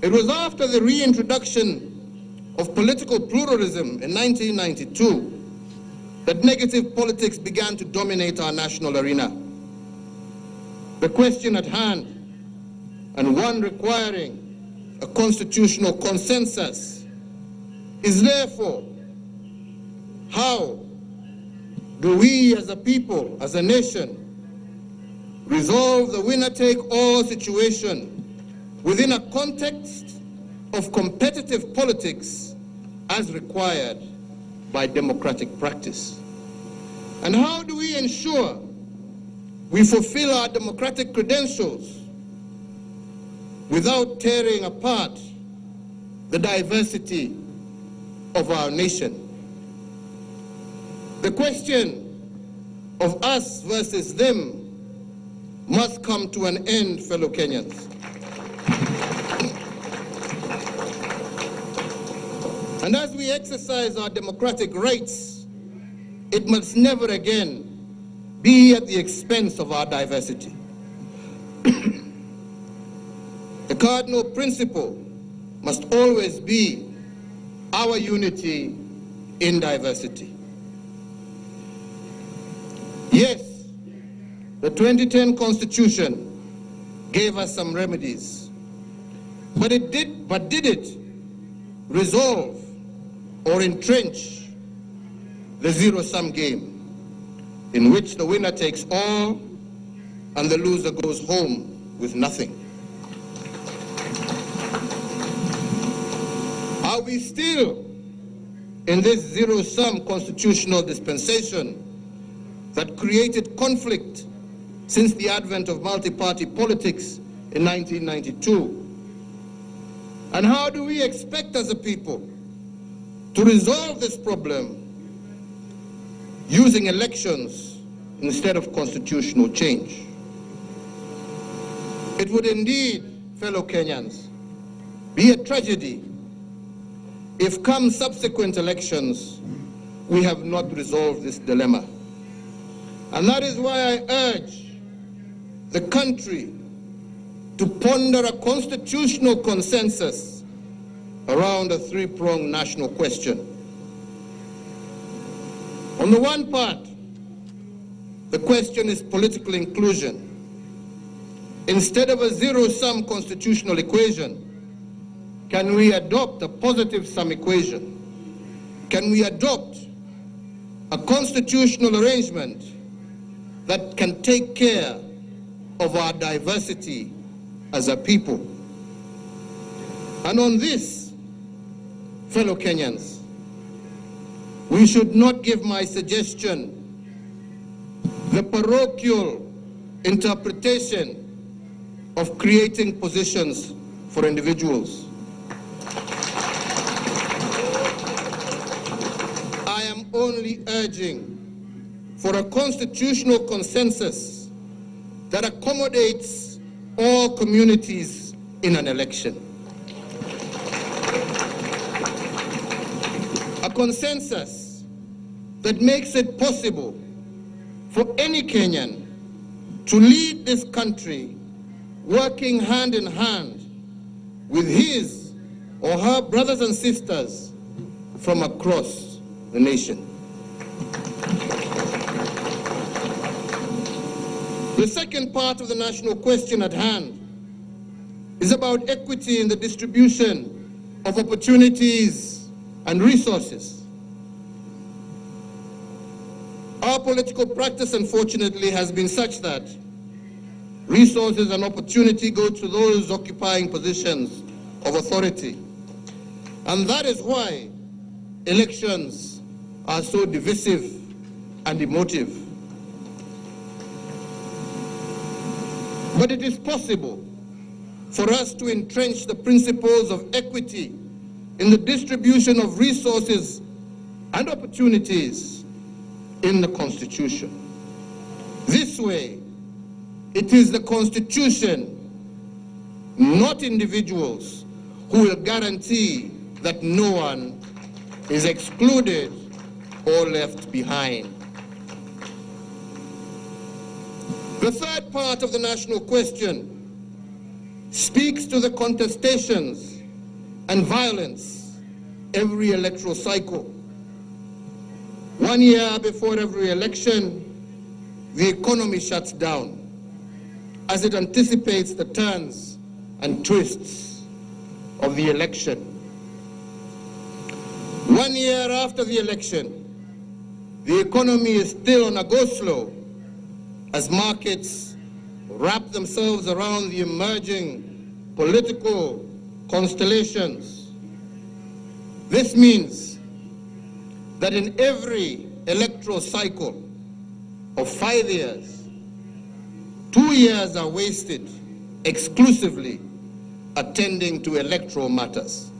It was after the reintroduction of political pluralism in 1992 that negative politics began to dominate our national arena. The question at hand, and one requiring a constitutional consensus, is therefore, how do we as a people, as a nation, resolve the winner-take-all situation within a context of competitive politics as required by democratic practice? And how do we ensure we fulfill our democratic credentials without tearing apart the diversity of our nation? The question of us versus them must come to an end, fellow Kenyans. And as we exercise our democratic rights, it must never again be at the expense of our diversity. The cardinal principle must always be our unity in diversity. Yes, the 2010 Constitution gave us some remedies, but did it resolve or entrench the zero-sum game in which the winner takes all and the loser goes home with nothing? Are we still in this zero-sum constitutional dispensation that created conflict since the advent of multi-party politics in 1992? And how do we expect as a people to resolve this problem using elections instead of constitutional change? It would indeed, fellow Kenyans, be a tragedy if come subsequent elections we have not resolved this dilemma. And that is why I urge the country to ponder a constitutional consensus around a three-pronged national question. On the one part, the question is political inclusion. Instead of a zero-sum constitutional equation, can we adopt a positive-sum equation? Can we adopt a constitutional arrangement that can take care of our diversity as a people? And on this, fellow Kenyans, we should not give my suggestion the parochial interpretation of creating positions for individuals. I am only urging for a constitutional consensus that accommodates all communities in an election. A consensus that makes it possible for any Kenyan to lead this country working hand in hand with his or her brothers and sisters from across the nation. The second part of the national question at hand is about equity in the distribution of opportunities and resources. Our political practice, unfortunately, has been such that resources and opportunity go to those occupying positions of authority. And that is why elections are so divisive and emotive. But it is possible for us to entrench the principles of equity in the distribution of resources and opportunities in the Constitution. This way, it is the Constitution, not individuals, who will guarantee that no one is excluded or left behind. The third part of the national question speaks to the contestations and violence every electoral cycle. 1 year before every election, the economy shuts down as it anticipates the turns and twists of the election. 1 year after the election, the economy is still on a go-slow as markets wrap themselves around the emerging political constellations. This means that in every electoral cycle of 5 years, 2 years are wasted exclusively attending to electoral matters.